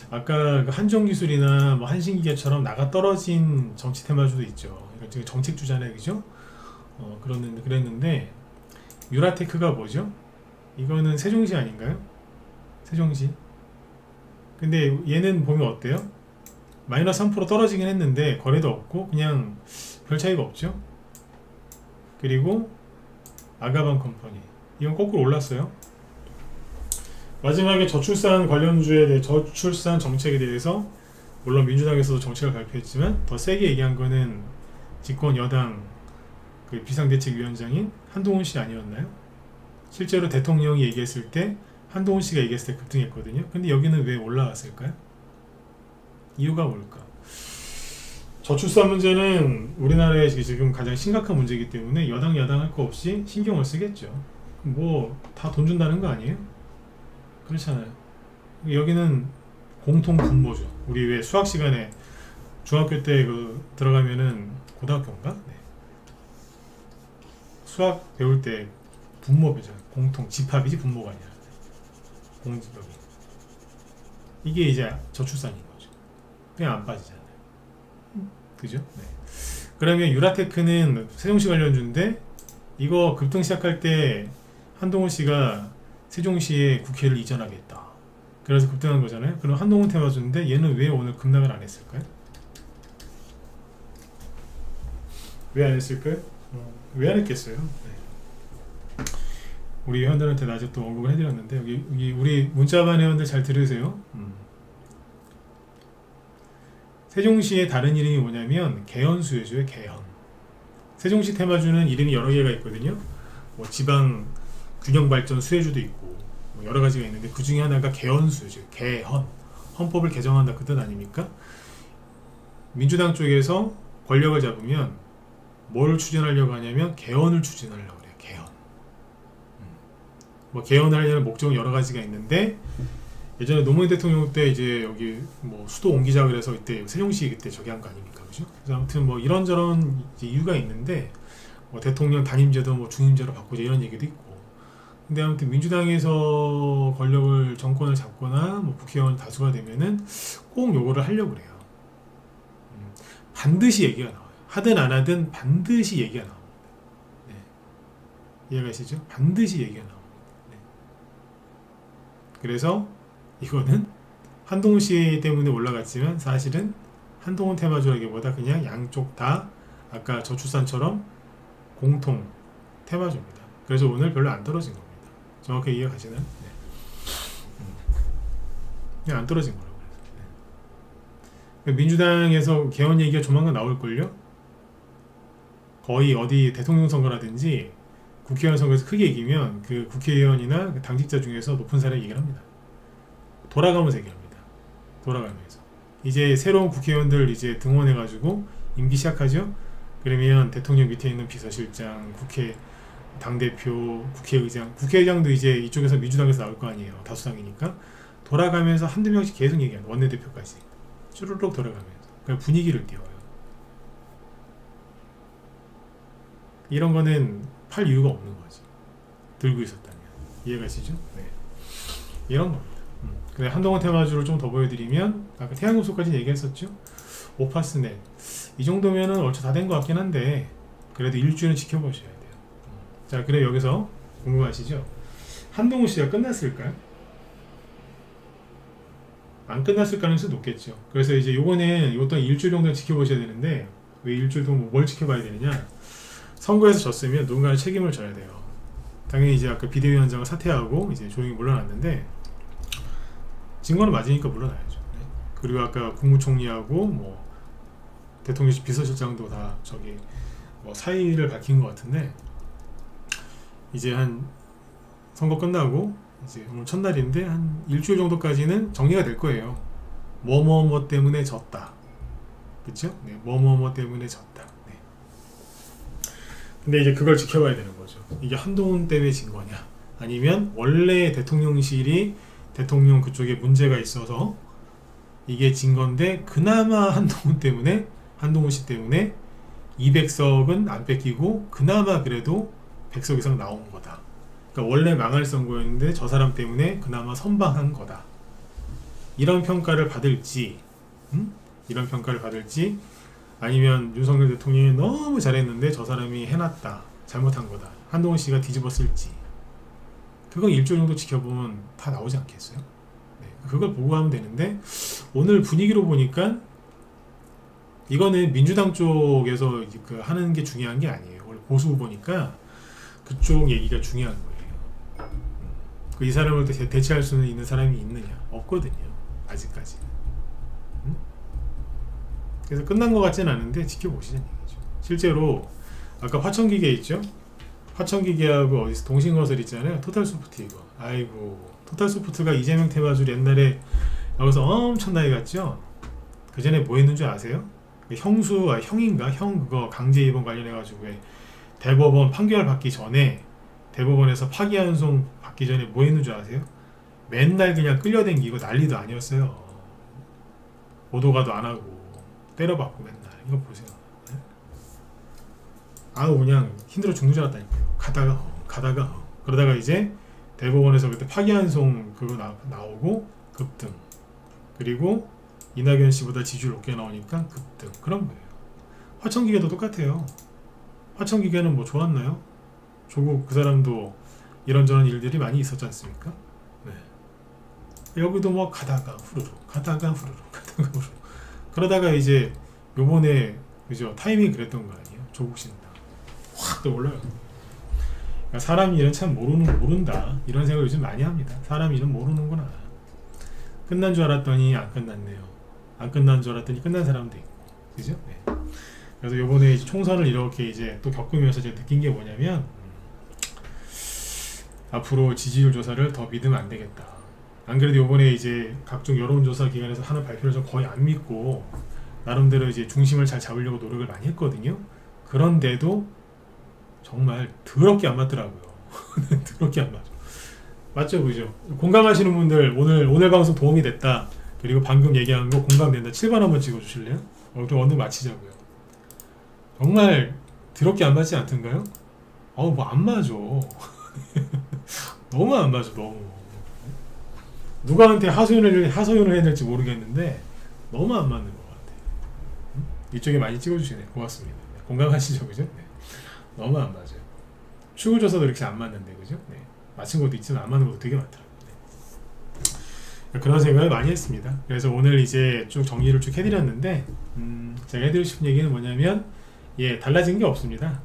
아까 그 한정기술이나 뭐 한신기계처럼 나가 떨어진 정치 테마주도 있죠. 이거 정책주잖아요, 그죠? 그랬는데 유라테크가 뭐죠? 이거는 세종시 아닌가요? 세종시. 근데 얘는 보면 어때요? 마이너스 3% 떨어지긴 했는데 거래도 없고 그냥 별 차이가 없죠. 그리고 아가방 컴퍼니, 이건 거꾸로 올랐어요. 마지막에 저출산 관련주에 대해, 저출산 정책에 대해서 물론 민주당에서도 정책을 발표했지만 더 세게 얘기한 거는 집권 여당 그 비상대책위원장인 한동훈 씨 아니었나요? 실제로 대통령이 얘기했을 때 한동훈 씨가 얘기했을 때 급등했거든요. 근데 여기는 왜 올라왔을까요? 이유가 뭘까? 저출산 문제는 우리나라에 지금 가장 심각한 문제이기 때문에 여당 야당 할 거 없이 신경을 쓰겠죠. 뭐 다 돈 준다는 거 아니에요? 그렇잖아요. 여기는 공통 분모죠. 우리 왜 수학 시간에 중학교 때 그 들어가면은, 고등학교인가? 네. 수학 배울 때 분모 배잖아요. 공통 집합이지 분모가 아니라 공집합이. 이게 이제 저출산인 거죠. 그냥 안 빠지잖아요. 그죠? 네. 그러면 유라테크는 세종시 관련주인데 이거 급등 시작할 때 한동훈 씨가 세종시에 국회를 이전하겠다. 그래서 급등한 거잖아요. 그럼 한동훈 테마주인데 얘는 왜 오늘 급락을 안 했을까요? 왜 안 했을까요? 왜 안 했겠어요? 네. 우리 회원들한테 낮에 또 언급을 해드렸는데 여기 우리 문자반 회원들 잘 들으세요. 세종시의 다른 이름이 뭐냐면 개헌수혜주예요. 개헌. 세종시 테마주는 이름이 여러 개가 있거든요. 뭐 지방 균형발전 수혜주도 있고 뭐 여러 가지가 있는데 그 중에 하나가 개헌수혜주. 개헌. 헌법을 개정한다 그 뜻 아닙니까? 민주당 쪽에서 권력을 잡으면 뭘 추진하려고 하냐면 개헌을 추진하려고 그래요. 개헌. 뭐 개헌을 하려는 목적은 여러 가지가 있는데 예전에 노무현 대통령 때 이제 여기 뭐 수도 옮기자 그래서 이때 세종시 그때 저기 한 거 아닙니까, 그죠? 그래서 아무튼 뭐 이런저런 이제 이유가 있는데 뭐 대통령 단임제도 뭐 중임제로 바꾸자 이런 얘기도 있고. 근데 아무튼 민주당에서 권력을 정권을 잡거나 뭐 국회의원 다수가 되면은 꼭 요거를 하려고 그래요. 반드시 얘기가 나와요. 하든 안 하든 반드시 얘기가 나옵니다. 네. 이해가시죠? 반드시 얘기가 나옵니다. 네. 그래서 이거는 한동훈 씨 때문에 올라갔지만 사실은 한동훈 테마주라기보다 그냥 양쪽 다 아까 저출산처럼 공통 테마주입니다. 그래서 오늘 별로 안 떨어진 겁니다. 정확하게 이해가시나요? 네. 그냥 안 떨어진 거라고. 네. 민주당에서 개헌 얘기가 조만간 나올걸요? 거의 어디 대통령 선거라든지 국회의원 선거에서 크게 이기면 그 국회의원이나 그 당직자 중에서 높은 사람이 얘기를 합니다. 돌아가면서 얘기합니다. 돌아가면서. 이제 새로운 국회의원들 이제 등원해가지고 임기 시작하죠? 그러면 대통령 밑에 있는 비서실장, 국회 당대표, 국회의장, 국회의장도 이제 이쪽에서 민주당에서 나올 거 아니에요. 다수당이니까. 돌아가면서 한두 명씩 계속 얘기합니다. 원내대표까지. 쭈르륵 돌아가면서. 그냥 분위기를 띄워요. 이런 거는 팔 이유가 없는 거지. 들고 있었다면. 이해가시죠? 네. 이런 겁니다. 근데 한동훈 테마주를 좀 더 보여드리면 아까 태양금속까지 얘기했었죠. 오파스넷 이 정도면은 얼추 다 된 것 같긴 한데 그래도 일주일은 지켜보셔야 돼요. 자, 그래 여기서 궁금하시죠? 한동훈 씨가 끝났을까요? 안 끝났을 가능성이 높겠죠. 그래서 이제 요거는 이것도 일주일 정도 지켜보셔야 되는데 왜 일주일 동안 뭘 지켜봐야 되느냐? 선거에서 졌으면 누군가는 책임을 져야 돼요. 당연히 이제 아까 비대위원장을 사퇴하고 이제 조용히 물러났는데 진 거는 맞으니까 물러나야죠. 그리고 아까 국무총리하고 뭐 대통령실 비서실장도 다 저기 뭐 사의를 밝힌 것 같은데 이제 한 선거 끝나고 이제 오늘 첫날인데 한 일주일 정도까지는 정리가 될 거예요. 뭐뭐뭐 때문에 졌다. 그쵸? 네, 뭐뭐뭐 때문에 졌다. 네. 근데 이제 그걸 지켜봐야 되는 거죠. 이게 한동훈 때문에 진 거냐? 아니면 원래 대통령실이 대통령 그쪽에 문제가 있어서 이게 진 건데 그나마 한동훈 씨 때문에 200석은 안 뺏기고 그나마 그래도 100석 이상 나온 거다. 그러니까 원래 망할 선거였는데 저 사람 때문에 그나마 선방한 거다. 이런 평가를 받을지, 이런 평가를 받을지, 아니면 윤석열 대통령이 너무 잘했는데 저 사람이 해놨다, 잘못한 거다, 한동훈 씨가 뒤집었을지, 그건 일주일 정도 지켜보면 다 나오지 않겠어요? 네, 그걸 보고 하면 되는데 오늘 분위기로 보니까 이거는 민주당 쪽에서 그 하는 게 중요한 게 아니에요. 원래 보수 후보니까 그쪽 얘기가 중요한 거예요. 이 사람을 대체할 수 있는 사람이 있느냐? 없거든요. 아직까지. 그래서 끝난 것 같지는 않은데 지켜보시자는 얘기죠. 실제로 아까 화천기계 있죠? 화천기계하고 어디서 동신건설 있잖아요. 토탈소프트 이거. 아이고, 토탈소프트가 이재명 테마줄 옛날에 여기서 엄청나게 갔죠? 그 전에 뭐 했는 줄 아세요? 형인가? 형 그거 강제 입원 관련해가지고 왜 대법원 판결 받기 전에 대법원에서 파기환송 받기 전에 뭐 했는 줄 아세요? 맨날 그냥 끌려댕기고 난리도 아니었어요. 보도가도 안 하고 때려받고 맨날. 이거 보세요. 아우 그냥 힘들어 죽는 줄 알았다니까요. 가다가 그러다가 이제 대법원에서 그때 파기환송 그거 나오고 급등. 그리고 이낙연 씨보다 지지율 높게 나오니까 급등. 그런 거예요. 화천기계도 똑같아요. 화천기계는 뭐 좋았나요? 조국 그 사람도 이런저런 일들이 많이 있었지 않습니까? 네. 여기도 뭐 가다가 후루룩 그러다가 이제 요번에 그죠 타이밍이 그랬던 거 아니에요? 조국 신당 확 떠올라요. 그러니까 사람 일은 참 모른다 이런 생각을 요즘 많이 합니다. 사람 일은 모르는구나. 끝난 줄 알았더니 안 끝났네요. 안 끝난 줄 알았더니 끝난 사람도 있고, 그죠? 네. 그래서 요번에 총선을 이렇게 이제 또 겪으면서 제가 느낀 게 뭐냐면 앞으로 지지율 조사를 더 믿으면 안 되겠다. 안 그래도 요번에 이제 각종 여론조사 기관에서 하는 발표를 좀 거의 안 믿고 나름대로 이제 중심을 잘 잡으려고 노력을 많이 했거든요. 그런데도 정말 더럽게 안 맞더라고요. 더럽게 안 맞아. 맞죠, 그죠? 공감하시는 분들 오늘 방송 도움이 됐다. 그리고 방금 얘기한 거 공감된다. 7번 한번 찍어주실래요? 좀 언능 마치자고요. 정말 더럽게 안 맞지 않던가요? 뭐 안 맞아. 너무 안 맞아, 너무. 누구한테 하소연을 해야 될지 모르겠는데 너무 안 맞는 것 같아. 이쪽에 많이 찍어주시네. 고맙습니다. 공감하시죠, 그죠? 네. 너무 안 맞아요. 추구조사도 이렇게 안 맞는데, 그죠? 네. 맞춘 것도 있지만 안 맞는 것도 되게 많더라고요. 네. 그런 생각을 많이 했습니다. 그래서 오늘 이제 쭉 정리를 쭉 해드렸는데, 제가 해드리고 싶은 얘기는 뭐냐면, 달라진 게 없습니다.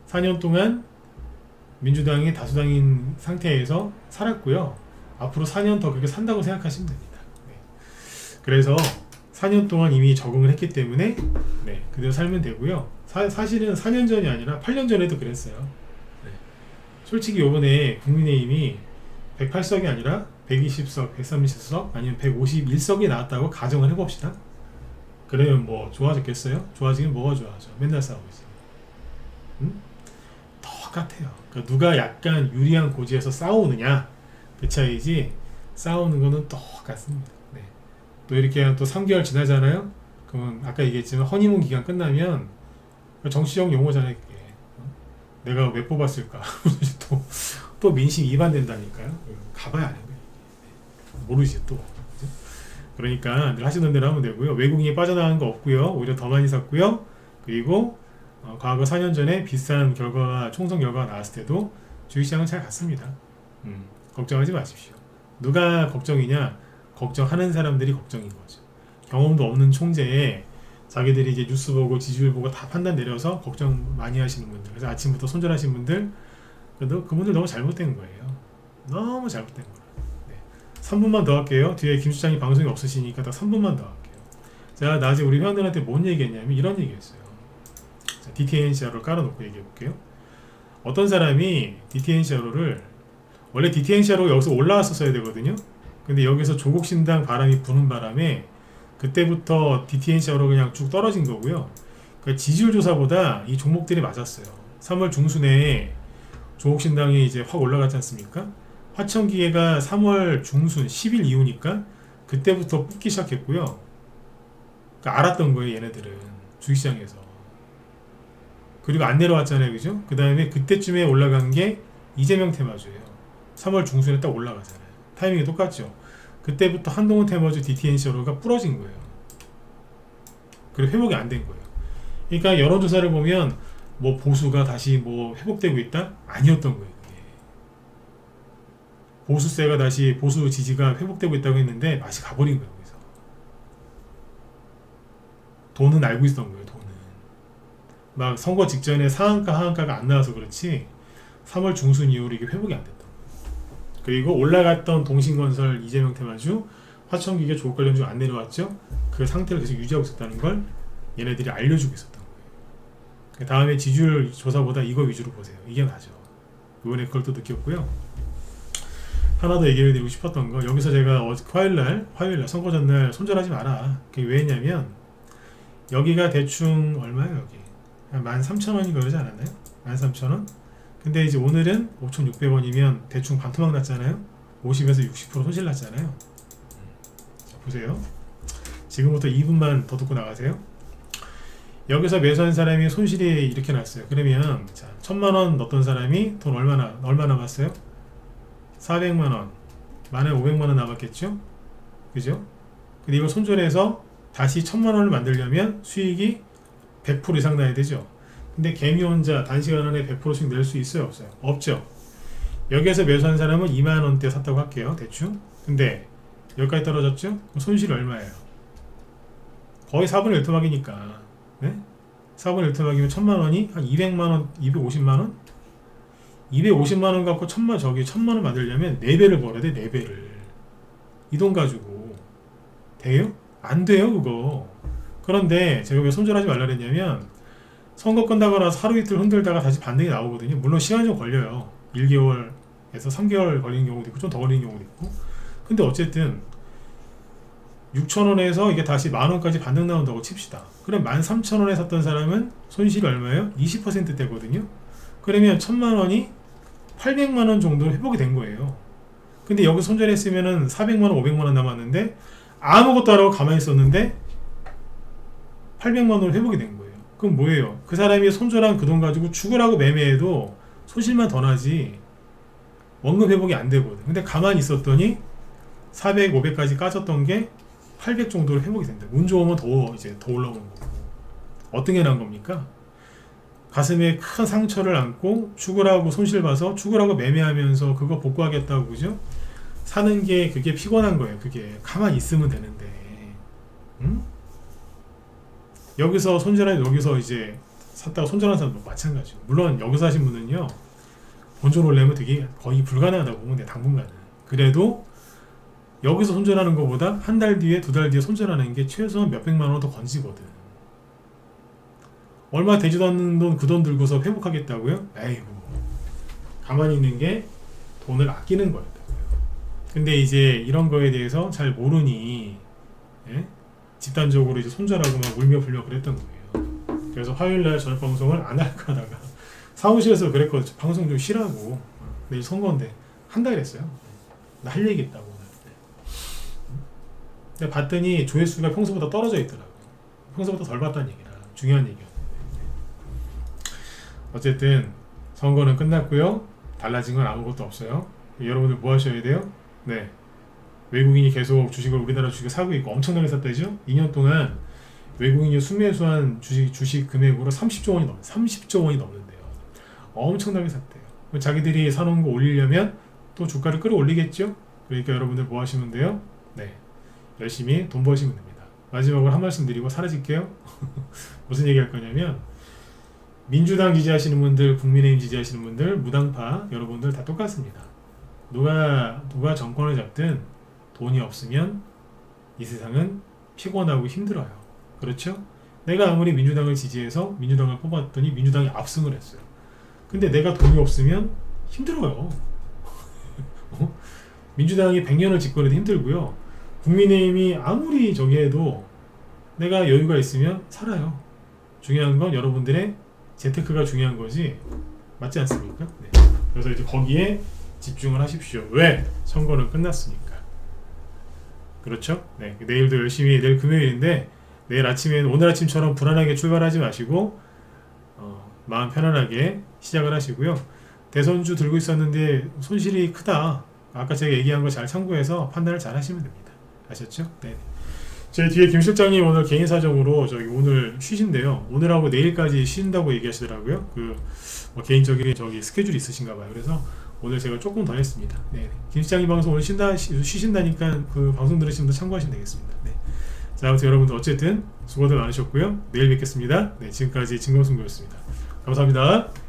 4년 동안 민주당이 다수당인 상태에서 살았고요. 앞으로 4년 더 그렇게 산다고 생각하시면 됩니다. 네. 그래서 4년 동안 이미 적응을 했기 때문에 그대로 살면 되고요. 사실은 4년 전이 아니라 8년 전에도 그랬어요. 네. 솔직히 요번에 국민의힘이 108석이 아니라 120석, 130석 아니면 151석이 나왔다고 가정을 해봅시다. 그러면 뭐 좋아졌겠어요? 좋아지긴 뭐가 좋아져? 맨날 싸우고 있어요. 똑같아요. 그러니까 누가 약간 유리한 고지에서 싸우느냐 그 차이지 싸우는 거는 똑같습니다. 네. 또 이렇게 또 3개월 지나잖아요. 그러면 아까 얘기했지만 허니문 기간 끝나면 정치적 용어잖아요 그게. 내가 왜 뽑았을까? 또 민심 위반된다니까요. 가봐야 아는 거예요. 모르지 또. 그죠? 그러니까 늘 하시는 대로 하면 되고요. 외국인이 빠져나간 거 없고요. 오히려 더 많이 샀고요. 그리고 과거 4년 전에 비슷한 결과가 총선 결과가 나왔을 때도 주식시장은 잘 갔습니다. 걱정하지 마십시오. 누가 걱정이냐? 걱정하는 사람들이 걱정인 거죠. 경험도 없는 총재에 자기들이 이제 뉴스 보고 지지율 보고 다 판단 내려서 걱정 많이 하시는 분들, 그래서 아침부터 손절하신 분들, 그래도 그분들 너무 잘못된 거예요. 너무 잘못된 거예요. 네. 3분만 더 할게요. 뒤에 김 수장이 방송이 없으시니까 딱 3분만 더 할게요. 제가 낮에 우리 회원들한테 뭔 얘기했냐면 이런 얘기했어요. 자, DTNCR로 깔아놓고 얘기해 볼게요. 어떤 사람이 DTNCR로를 원래 DTNCR로 여기서 올라왔었어야 되거든요. 근데 여기서 조국 신당 바람이 부는 바람에 그때부터 DTNCR로 그냥 쭉 떨어진 거고요. 그러니까 지지율 조사보다 이 종목들이 맞았어요. 3월 중순에 조국 신당이 이제 확 올라갔지 않습니까? 화천기계가 3월 중순 10일 이후니까 그때부터 뽑기 시작했고요. 그러니까 알았던 거예요, 얘네들은 주식시장에서. 그리고 안 내려왔잖아요, 그죠? 그 다음에 그때쯤에 올라간 게 이재명 테마주예요. 3월 중순에 딱 올라가잖아요. 타이밍이 똑같죠. 그때부터 한동훈 테마주 DTNCR로가 부러진 거예요. 그리고 회복이 안 된 거예요. 그러니까 여론조사를 보면 뭐 보수가 다시 뭐 회복되고 있다? 아니었던 거예요. 그게. 보수세가 다시 보수 지지가 회복되고 있다고 했는데 맛이 가버린 거예요. 거기서. 돈은 알고 있었던 거예요. 돈은. 막 선거 직전에 상한가 하한가가 안 나와서 그렇지 3월 중순 이후로 이게 회복이 안 됐던 거예요. 그리고 올라갔던 동신건설, 이재명 테마주, 화천기계, 조국 관련주 안 내려왔죠. 그 상태를 계속 유지하고 있었다는 걸 얘네들이 알려주고 있었던 거예요. 그 다음에 지지율 조사보다 이거 위주로 보세요. 이게 맞아. 이번에 그걸 또 느꼈고요. 하나 더 얘기를 드리고 싶었던 거, 여기서 제가 화요일날 선거 전날 손절하지 마라. 그게 왜 했냐면 여기가 대충 얼마예요? 여기 한 13,000원이 그러지 않았나요? 13,000원? 근데 이제 오늘은 5,600원이면 대충 반토막 났잖아요. 50에서 60% 손실 났잖아요. 자, 보세요. 지금부터 2분만 더 듣고 나가세요. 여기서 매수한 사람이 손실이 이렇게 났어요. 그러면 자, 1,000만원 넣었던 사람이 돈 얼마 남았어요? 400만원, 만에 500만원 남았겠죠? 그죠? 근데 이걸 손절해서 다시 1,000만원을 만들려면 수익이 100% 이상 나야 되죠. 근데 개미 혼자 단시간 안에 100%씩 낼 수 있어요? 없어요? 없죠. 여기에서 매수한 사람은 2만원대 샀다고 할게요. 대충. 근데 여기까지 떨어졌죠? 그럼 손실이 얼마예요? 거의 4분의 1 토막이니까. 네? 4분의 1 토막이면 1,000만원이 한 200만원, 250만원? 250만원 갖고 1,000만원 만들려면 4배를 벌어야 돼. 4배를. 이 돈 가지고 돼요? 안 돼요 그거. 그런데 제가 왜 손절하지 말라 그랬냐면 선거 끝나거나 하루 이틀 흔들다가 다시 반등이 나오거든요. 물론 시간이 좀 걸려요. 1개월에서 3개월 걸리는 경우도 있고 좀 더 걸리는 경우도 있고. 근데 어쨌든 6,000원에서 이게 다시 만원까지 반등 나온다고 칩시다. 그럼 13,000원에 샀던 사람은 손실이 얼마예요? 20%대거든요. 그러면 1,000만원이 800만원 정도 회복이 된 거예요. 근데 여기 손절했으면은 400만원, 500만원 남았는데 아무것도 안 하고 가만히 있었는데 800만원 회복이 된 거예요. 그럼 뭐예요? 그 사람이 손절한 그 돈 가지고 죽으라고 매매해도 손실만 더 나지 원금 회복이 안 되거든. 근데 가만히 있었더니 400, 500까지 까졌던 게 800 정도로 회복이 된다. 운 좋으면 더 올라오는 거고. 어떤 게 난 겁니까? 가슴에 큰 상처를 안고 죽으라고 손실 봐서 죽으라고 매매하면서 그거 복구하겠다고, 그죠? 사는 게 그게 피곤한 거예요. 그게 가만히 있으면 되는데, 응? 여기서 손절한, 여기서 이제 샀다가 손절한 사람도 마찬가지죠. 물론 여기서 하신 분은요 본전 올려면 되게 거의 불가능하다고 보면 돼, 당분간은. 그래도 여기서 손절하는 것보다 한 달 뒤에, 두 달 뒤에 손절하는 게 최소한 몇백만 원 더 건지거든. 얼마 되지도 않는 돈, 그 돈 들고서 회복하겠다고요? 에이구, 가만히 있는 게 돈을 아끼는 거였다고요. 근데 이제 이런 거에 대해서 잘 모르니, 예? 집단적으로 이제 손절하고 막 울며 불며 그랬던 거예요. 그래서 화요일날 저녁 방송을 안 할까 하다가 사무실에서 그랬거든요. 방송 좀 쉬라고. 내일 선거인데 한다 그랬어요. 나 할 얘기 있다고. 근데 봤더니 조회수가 평소보다 떨어져 있더라고요. 평소보다 덜 봤다는 얘기라. 중요한 얘기였는데. 어쨌든 선거는 끝났고요. 달라진 건 아무것도 없어요. 여러분들 뭐 하셔야 돼요? 네, 외국인이 계속 주식을 우리나라 주식을 사고 있고 엄청나게 샀다죠. 2년 동안 외국인이 순매수한 주식 금액으로 30조 원이 30조 원이 넘는데요. 엄청나게 샀대요. 자기들이 사놓은 거 올리려면 또 주가를 끌어올리겠죠. 그러니까 여러분들 뭐 하시면 돼요? 네, 열심히 돈 버시면 됩니다. 마지막으로 한 말씀 드리고 사라질게요. 무슨 얘기 할 거냐면, 민주당 지지하시는 분들, 국민의힘 지지하시는 분들, 무당파 여러분들 다 똑같습니다. 누가 정권을 잡든 돈이 없으면 이 세상은 피곤하고 힘들어요. 그렇죠? 내가 아무리 민주당을 지지해서 민주당을 뽑았더니 민주당이 압승을 했어요. 근데 내가 돈이 없으면 힘들어요. 민주당이 100년을 집권해도 힘들고요. 국민의힘이 아무리 저기 해도 내가 여유가 있으면 살아요. 중요한 건 여러분들의 재테크가 중요한 거지, 맞지 않습니까? 네. 그래서 이제 거기에 집중을 하십시오. 왜? 선거는 끝났으니까. 그렇죠? 네. 내일도 열심히, 내일 금요일인데 내일 아침에는 오늘 아침처럼 불안하게 출발하지 마시고 마음 편안하게 시작을 하시고요. 대선주 들고 있었는데 손실이 크다, 아까 제가 얘기한 거 잘 참고해서 판단을 잘 하시면 됩니다. 아셨죠? 네. 제 뒤에 김 실장님 오늘 개인 사정으로 저기 오늘 쉬신대요. 오늘하고 내일까지 쉰다고 얘기하시더라고요. 뭐 개인적인 저기 스케줄이 있으신가 봐요. 그래서 오늘 제가 조금 더 했습니다. 네. 김 실장님 방송 오늘 쉬신다니까 그 방송 들으시면 참고하시면 되겠습니다. 네. 자, 아무튼 여러분들 어쨌든 수고들 많으셨고요. 내일 뵙겠습니다. 네, 지금까지 진검승부였습니다. 감사합니다.